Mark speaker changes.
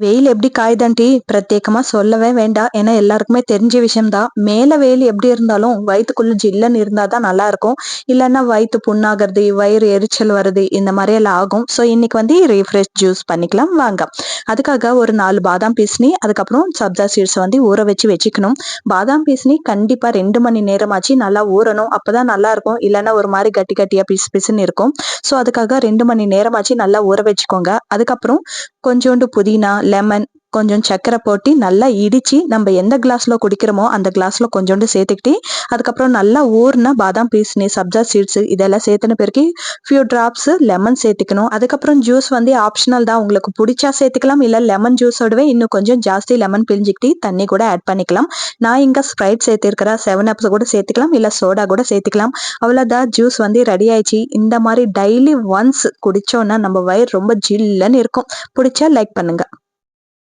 Speaker 1: வெயில் எப்படி காயுதான்டி பிரத்யேகமா சொல்லவே வேண்டாம். ஏன்னா எல்லாருக்குமே தெரிஞ்ச விஷயம்தான். மேல வெயில் எப்படி இருந்தாலும் வயித்துக்குள்ள ஜில்லுன்னு இருந்தாதான் நல்லா இருக்கும். இல்லைன்னா வயிற்று புண்ணாகிறது, வயிறு எரிச்சல் வருது, இந்த மாதிரி எல்லாம் ஆகும். ஸோ இன்னைக்கு வந்து ரீஃப்ரெஷ் ஜூஸ் பண்ணிக்கலாம் வாங்க. அதுக்காக ஒரு 4 பாதாம் பீஸ்னி, அதுக்கப்புறம் சப்ஜா சீட்ஸ் வந்து ஊற வச்சுக்கணும். பாதாம் பீஸ்னி கண்டிப்பா 2 மணி நேரமாச்சு நல்லா ஊறணும். அப்பதான் நல்லா இருக்கும். இல்லைன்னா ஒரு மாதிரி கட்டி கட்டியா பிசு பிசுன்னு இருக்கும். ஸோ அதுக்காக 2 மணி நேரமாச்சு நல்லா ஊற வச்சுக்கோங்க. அதுக்கப்புறம் கொஞ்சோண்டு புதினா, லெமன், கொஞ்சம் சர்க்கரை போட்டு நல்லா இடிச்சு நம்ம எந்த கிளாஸ்ல குடிக்கிறோமோ அந்த கிளாஸ்ல கொஞ்சோண்டு சேர்த்துக்கிட்டு, அதுக்கப்புறம் நல்லா ஊறின பாதாம் பீஸ்னி, சப்ஜா சீட்ஸ் இதெல்லாம் சேர்த்துன பிறகு ஃபியூ டிராப்ஸ் லெமன் சேர்த்துக்கணும். அதுக்கப்புறம் ஜூஸ் வந்து ஆப்ஷனல் தான். உங்களுக்கு பிடிச்சா சேர்த்துக்கலாம். இல்லை லெமன் ஜூஸோடவே இன்னும் கொஞ்சம் ஜாஸ்தி லெமன் பிழிஞ்சிக்கிட்டு தண்ணி கூட ஆட் பண்ணிக்கலாம். நான் இங்க ஸ்ப்ரைட் சேர்த்திருக்கிறேன். 7 அப்ஸ் கூட சேர்த்துக்கலாம். இல்லை சோடா கூட சேர்த்துக்கலாம். அவ்வளோதான், ஜூஸ் வந்து ரெடி ஆயிடுச்சு. இந்த மாதிரி டெய்லி ஒன்ஸ் குடிச்சோன்னா நம்ம வயிறு ரொம்ப ஜில்லுன்னு இருக்கும். பிடிச்சா லைக் பண்ணுங்க.